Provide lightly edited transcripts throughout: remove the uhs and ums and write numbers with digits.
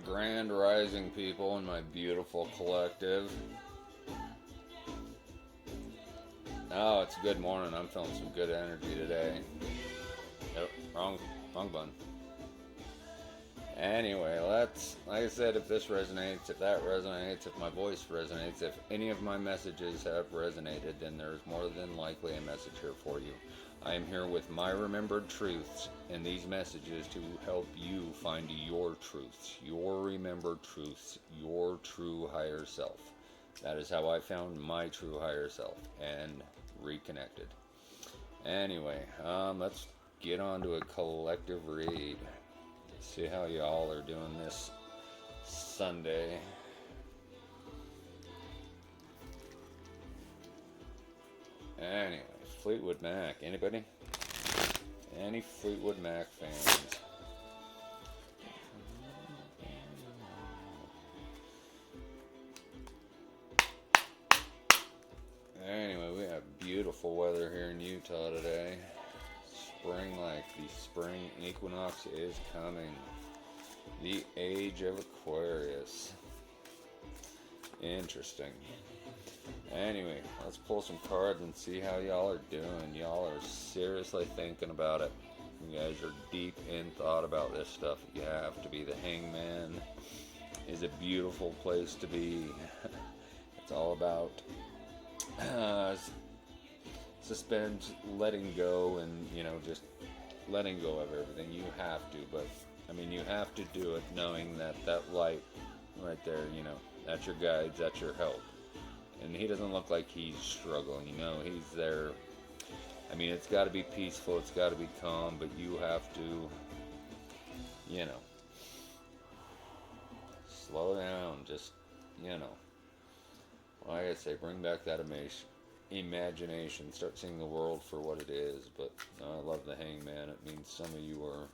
Grand rising people in my beautiful collective. Oh, it's a good morning. I'm feeling some good energy today. Yep, wrong button. Anyway, like I said, if this resonates, if that resonates, if my voice resonates, if any of my messages have resonated, then there's more than likely a message here for you. I am here with my remembered truths and these messages to help you find your truths, your remembered truths, your true higher self. That is how I found my true higher self and reconnected. Anyway, let's get on to a collective read. See how y'all are doing this Sunday. Anyway, Fleetwood Mac. Anybody? Any Fleetwood Mac fans? Anyway, we have beautiful weather here in Utah today. Spring, like the spring equinox, is coming. The age of Aquarius. Interesting. Anyway, let's pull some cards and see how y'all are doing. Y'all are seriously thinking about it. You guys are deep in thought about this stuff. You have to be. The Hangman is a beautiful place to be. It's all about suspend, letting go, and just letting go of everything. You have to, but you have to do it knowing that light right there, that's your guide, that's your help. And he doesn't look like he's struggling, he's there. It's got to be peaceful, it's got to be calm, but you have to, slow down, just, like I say, bring back that imagination, start seeing the world for what it is. But I love the Hangman. It means some of you are,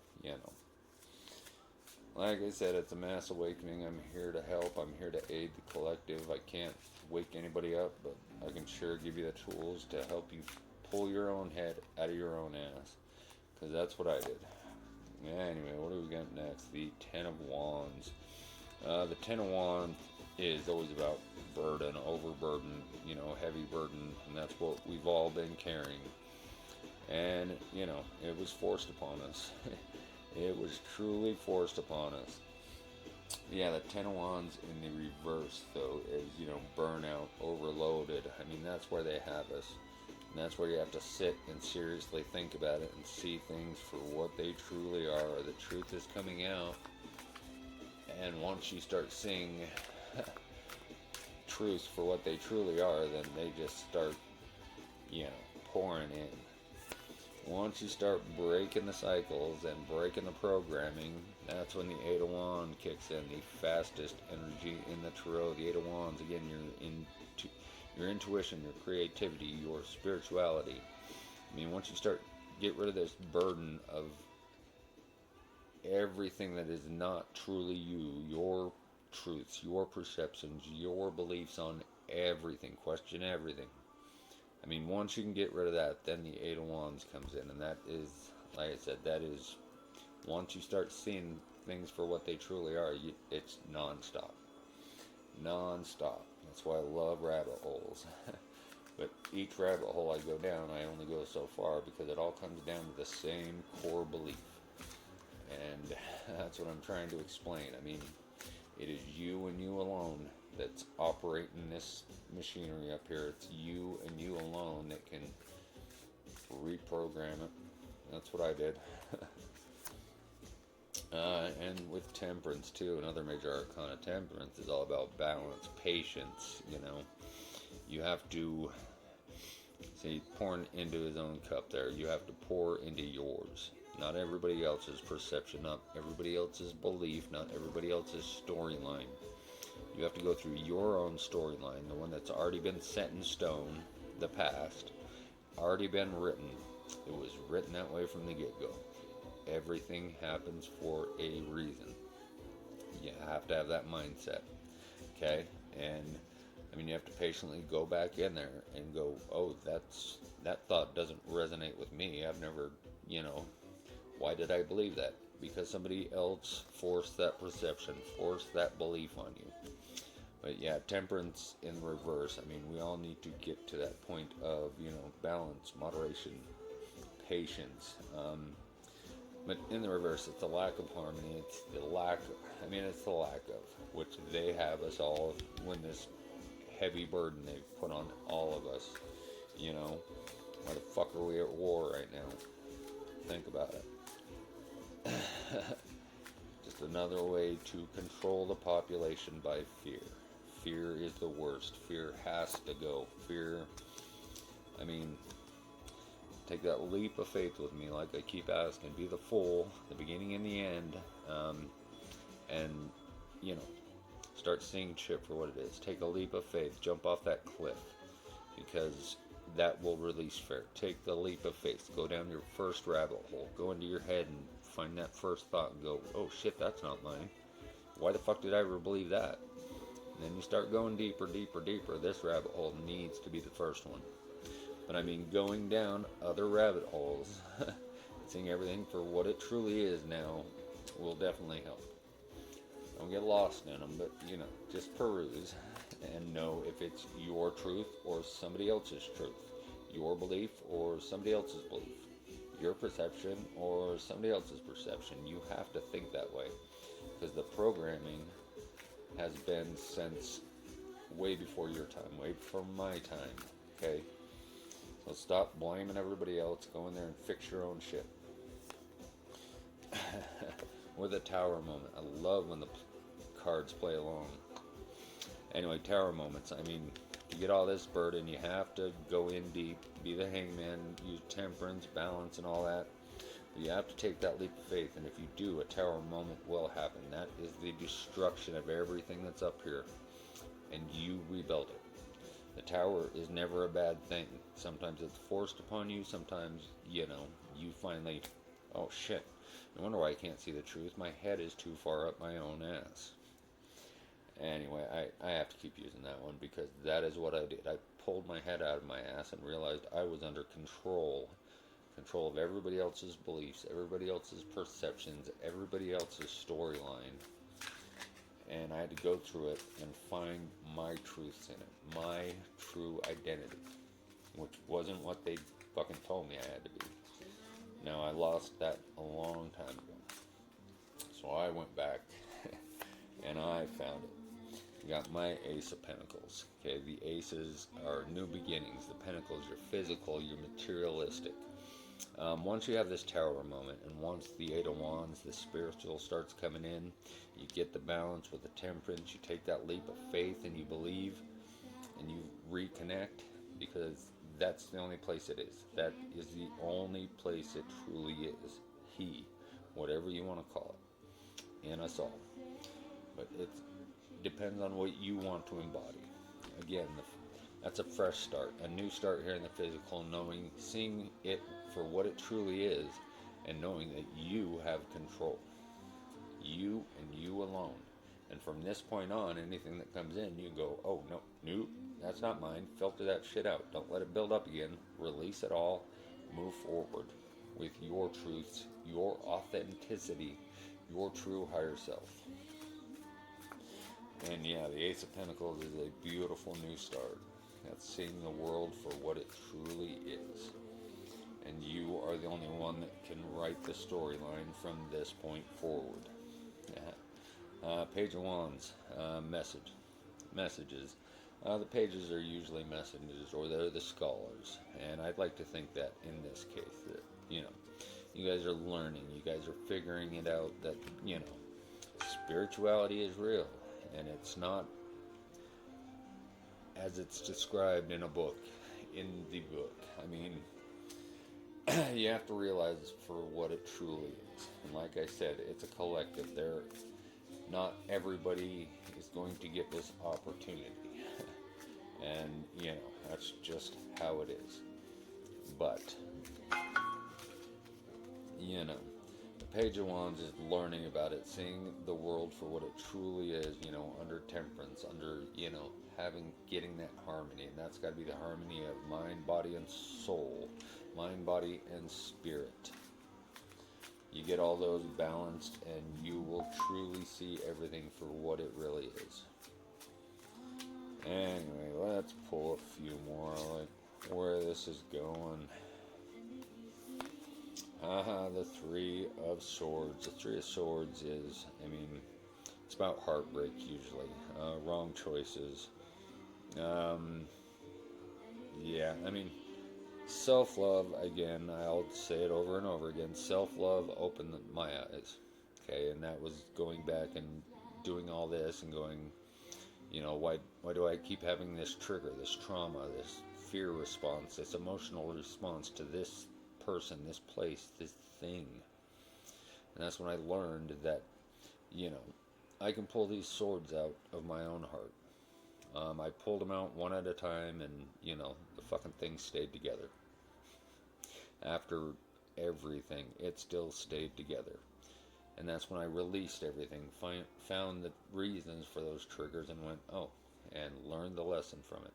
like I said, it's a mass awakening. I'm here to help. I'm here to aid the collective. I can't wake anybody up, but I can sure give you the tools to help you pull your own head out of your own ass, because that's what I did. Anyway, what do we got next? The Ten of Wands. The Ten of Wands is always about burden, overburden, heavy burden, and that's what we've all been carrying. And, it was forced upon us. It was truly forced upon us. Yeah, the Ten of Wands in the reverse, though, is, burnout, overloaded. That's where they have us. And that's where you have to sit and seriously think about it and see things for what they truly are. The truth is coming out. And once you start seeing truths for what they truly are, then they just start, pouring in. Once you start breaking the cycles and breaking the programming, that's when the Eight of Wands kicks in, the fastest energy in the tarot. The Eight of Wands, again, your intuition, your creativity, your spirituality. Once you start get rid of this burden of everything that is not truly you, your truths, your perceptions, your beliefs on everything, question everything. Once you can get rid of that, then the Eight of Wands comes in, and that is, like I said, that is, once you start seeing things for what they truly are, it's non-stop. Non-stop. That's why I love rabbit holes. But each rabbit hole I go down, I only go so far, because it all comes down to the same core belief. And that's what I'm trying to explain. It is you and you alone that's operating this machinery up here. It's you and you alone that can reprogram it. That's what I did. And with Temperance, too, another major arcana. Temperance is all about balance, patience, You have to, see, pouring into his own cup there. You have to pour into yours. Not everybody else's perception, not everybody else's belief, not everybody else's storyline. You have to go through your own storyline, the one that's already been set in stone, the past, already been written. It was written that way from the get-go. Everything happens for a reason. You have to have that mindset, okay? And, you have to patiently go back in there and go, oh, that thought doesn't resonate with me. I've never, why did I believe that? because somebody else forced that perception, forced that belief on you. But yeah, temperance in reverse. I mean, we all need to get to that point of, balance, moderation, patience. But in the reverse, it's the lack of harmony. It's the lack of, which they have us all when this heavy burden they've put on all of us. Why the fuck are we at war right now? Think about it. Just another way to control the population by fear. Fear is the worst. Fear has to go. Fear, take that leap of faith with me, like I keep asking. Be the fool, the beginning and the end, and, start seeing shit for what it is. Take a leap of faith. Jump off that cliff, because that will release fear. Take the leap of faith. Go down your first rabbit hole. Go into your head and find that first thought and go, oh shit, that's not mine. Why the fuck did I ever believe that? And then you start going deeper, deeper, deeper. This rabbit hole needs to be the first one. But going down other rabbit holes, seeing everything for what it truly is now, will definitely help. Don't get lost in them, but, just peruse and know if it's your truth or somebody else's truth. Your belief or somebody else's belief. Your perception or somebody else's perception. You have to think that way, because the programming has been since way before your time, way before my time, okay? So stop blaming everybody else. Go in there and fix your own shit. With a tower moment. I love when the cards play along. Anyway, tower moments. To get all this burden, you have to go in deep, be the hangman, use temperance, balance, and all that. But you have to take that leap of faith, and if you do, a tower moment will happen. That is the destruction of everything that's up here, and you rebuild it. The tower is never a bad thing. Sometimes it's forced upon you. Sometimes, you finally, oh shit, no wonder why I can't see the truth. My head is too far up my own ass. Anyway, I have to keep using that one, because that is what I did. I pulled my head out of my ass and realized I was under control of everybody else's beliefs, everybody else's perceptions, everybody else's storyline. And I had to go through it and find my truths in it, my true identity, which wasn't what they fucking told me I had to be. Now, I lost that a long time ago. So I went back and I found it. Got my Ace of Pentacles. Okay, the aces are new beginnings. The pentacles, you're physical, you're materialistic. Once you have this tower moment, and once the Eight of Wands, the spiritual starts coming in, you get the balance with the temperance, you take that leap of faith and you believe, and you reconnect, because that's the only place it is. That is the only place it truly is. He, whatever you want to call it, in us all. But it depends on what you want to embody. Again, that's a fresh start, a new start here in the physical, seeing it for what it truly is, and knowing that you have control. You and you alone. And from this point on, anything that comes in, you go, oh, no, nope, that's not mine. Filter that shit out. Don't let it build up again. Release it all. Move forward with your truths, your authenticity, your true higher self. And yeah, the Ace of Pentacles is a beautiful new start. That's seeing the world for what it truly is. And you are the only one that can write the storyline from this point forward. Page of Wands, messages. The pages are usually messages, or they're the scholars. And I'd like to think that in this case, that, you guys are learning, you guys are figuring it out, that, spirituality is real. And it's not as it's described in a book, in the book. You have to realize for what it truly is. And like I said, it's a collective. Not everybody is going to get this opportunity. And, that's just how it is. But, the Page of Wands is learning about it, seeing the world for what it truly is, under temperance, under, getting that harmony. And that's got to be the harmony of mind, body, and soul. Mind, body, and spirit. You get all those balanced, and you will truly see everything for what it really is. Anyway, let's pull a few more, like where this is going. The Three of Swords. The Three of Swords is, it's about heartbreak usually. Wrong choices. Yeah, self-love, again, I'll say it over and over again. Self-love opened my eyes. Okay, and that was going back and doing all this and going, why do I keep having this trigger, this trauma, this fear response, this emotional response to this person, this place, this thing? And that's when I learned that, I can pull these swords out of my own heart. I pulled them out one at a time, and, the fucking thing stayed together. After everything, it still stayed together. And that's when I released everything, found the reasons for those triggers, and went, and learned the lesson from it.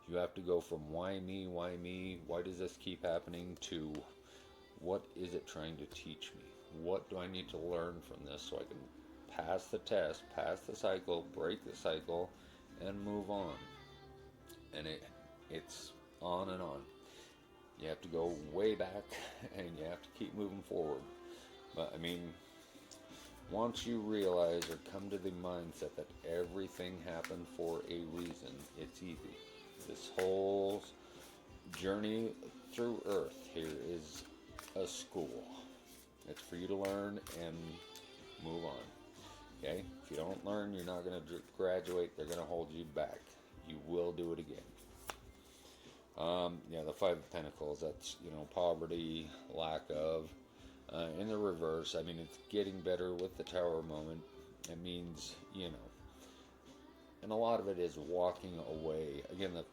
You have to go from why me, why does this keep happening, to what is it trying to teach me? What do I need to learn from this so I can pass the test, pass the cycle, break the cycle, and move on? And it's on and on. You have to go way back, and you have to keep moving forward. But once you realize or come to the mindset that everything happened for a reason, it's easy. This whole journey through Earth here is a school. It's for you to learn and move on. Okay? If you don't learn, you're not going to graduate. They're going to hold you back. You will do it again. The Five of Pentacles, that's, poverty, lack of. In the reverse, it's getting better with the Tower moment. It means, and a lot of it is walking away. Again, the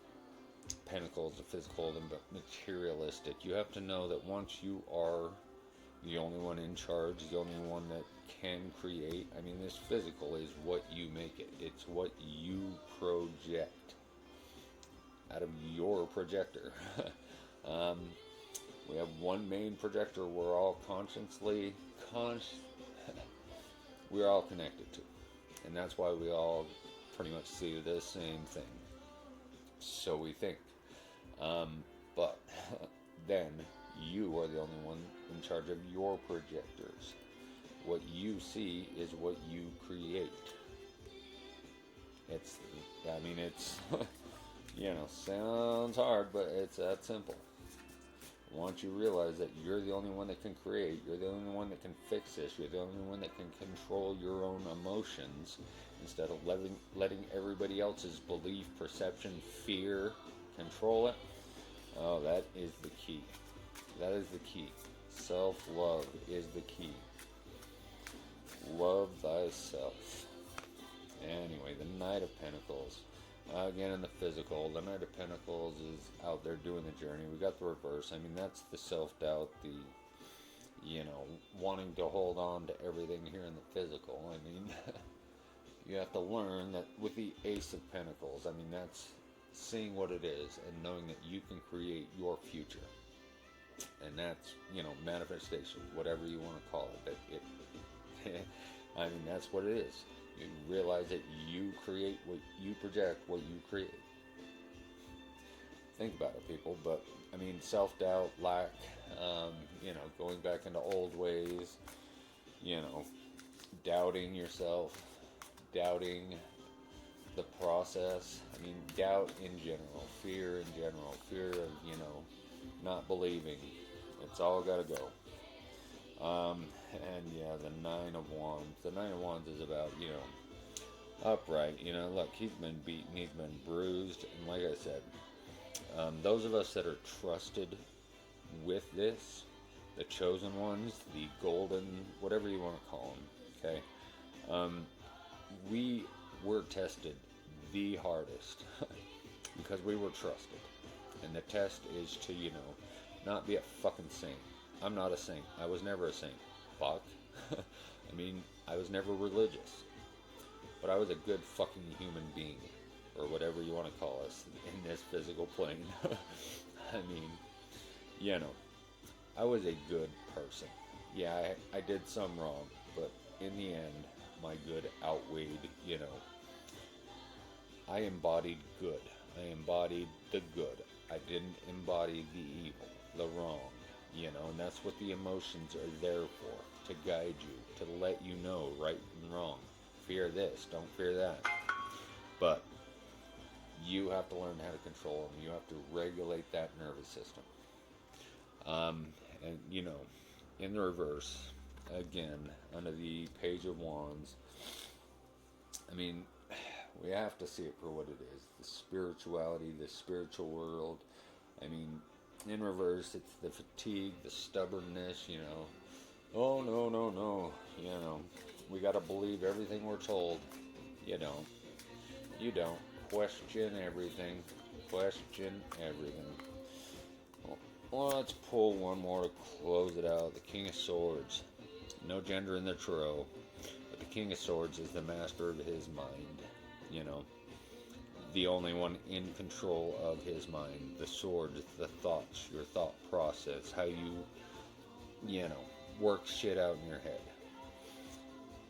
Pentacles, the physical and materialistic. You have to know that once you are the only one in charge, the only one that can create, this physical is what you make it. It's what you project out of your projector. We have one main projector we're all we're all connected to. And that's why we all pretty much see the same thing. So we think. But then you are the only one in charge of your projectors. What you see is what you create. It's sounds hard, but it's that simple. Once you realize that you're the only one that can create, you're the only one that can fix this, you're the only one that can control your own emotions, instead of letting everybody else's belief, perception, fear control it. Oh, that is the key. That is the key. Self-love is the key. Love thyself. Anyway, the Knight of Pentacles. Again, in the physical, the Knight of Pentacles is out there doing the journey. We got the reverse. That's the self-doubt, the, wanting to hold on to everything here in the physical. You have to learn that with the Ace of Pentacles, that's seeing what it is and knowing that you can create your future. And that's, manifestation, whatever you want to call it. That's what it is. You realize that you create what you project, what you create. Think about it, people. But, self-doubt, lack, going back into old ways, doubting yourself, doubting the process. Doubt in general, fear in general, fear of, not believing. It's all got to go. The Nine of Wands. The Nine of Wands is about, upright. Look, he's been beaten, he's been bruised, and like I said, those of us that are trusted with this, the chosen ones, the golden, whatever you want to call them, okay, we were tested the hardest because we were trusted, and the test is to, not be a fucking saint. I'm not a saint. I was never a saint. Fuck. I was never religious. But I was a good fucking human being. Or whatever you want to call us in this physical plane. I was a good person. yeah, I did some wrong, but in the end, my good outweighed, I embodied good. I embodied the good. I didn't embody the evil, the wrong, and that's what the emotions are there for, to guide you, to let you know right and wrong. Fear this, don't fear that. But you have to learn how to control them. You have to regulate that nervous system. And, in the reverse, again, under the Page of Wands, I mean, we have to see it for what it is. The spirituality, the spiritual world. I mean, in reverse, it's the fatigue, the stubbornness, Oh, no, no, no. We got to believe everything we're told. You don't. You don't. Question everything. Question everything. Well, let's pull one more to close it out. The King of Swords. No gender in the tarot. But the King of Swords is the master of his mind. The only one in control of his mind. The sword, the thoughts, your thought process, how you work shit out in your head.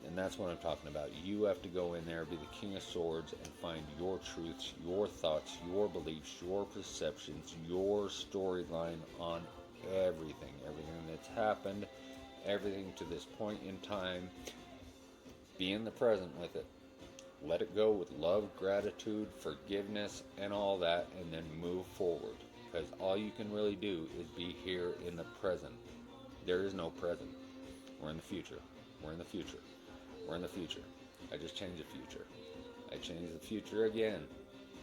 And that's what I'm talking about. You have to go in there, be the King of Swords, and find your truths, your thoughts, your beliefs, your perceptions, your storyline on everything that's happened, everything to this point in time. Be in the present with it. Let it go with love, gratitude, forgiveness, and all that, and then move forward. Because all you can really do is be here in the present. There is no present. We're in the future. We're in the future. We're in the future. I just changed the future. I changed the future again.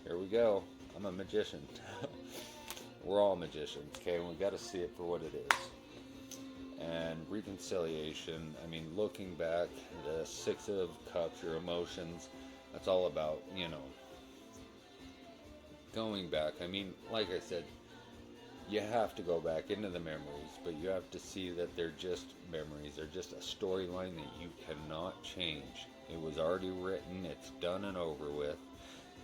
Here we go. I'm a magician. We're all magicians, okay? And we got to see it for what it is. And reconciliation, I mean, looking back, the Six of Cups, your emotions, that's all about, going back. I mean, like I said, you have to go back into the memories, but you have to see that they're just memories. They're just a storyline that you cannot change. It was already written. It's done and over with.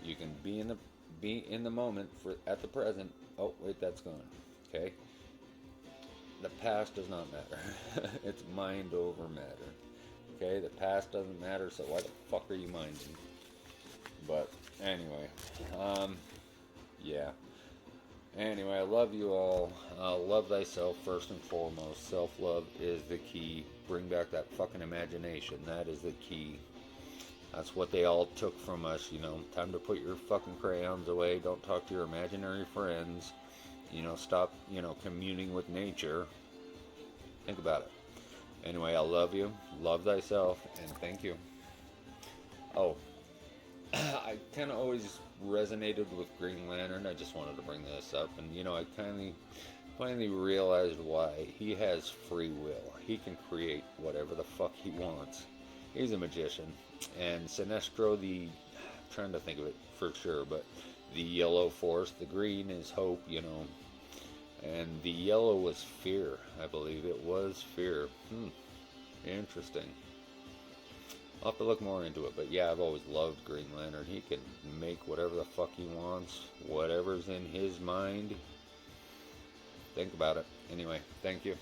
You can be in the moment at the present. Oh wait, that's gone. Okay. The past does not matter. It's mind over matter. Okay, the past doesn't matter. So why the fuck are you minding? But anyway, yeah. Anyway, I love you all. Love thyself first and foremost. Self-love is the key. Bring back that fucking imagination. That is the key. That's what they all took from us, Time to put your fucking crayons away. Don't talk to your imaginary friends. Stop, communing with nature. Think about it. Anyway, I love you. Love thyself. And thank you. Oh, I kind of always resonated with Green Lantern. I just wanted to bring this up, and I finally realized why. He has free will. He can create whatever the fuck he wants. He's a magician. And Sinestro, I'm trying to think of it for sure, but the yellow force, the green is hope, and the yellow was fear. I believe it was fear. Interesting. I'll have to look more into it, but yeah, I've always loved Green Lantern. He can make whatever the fuck he wants, whatever's in his mind. Think about it. Anyway, thank you.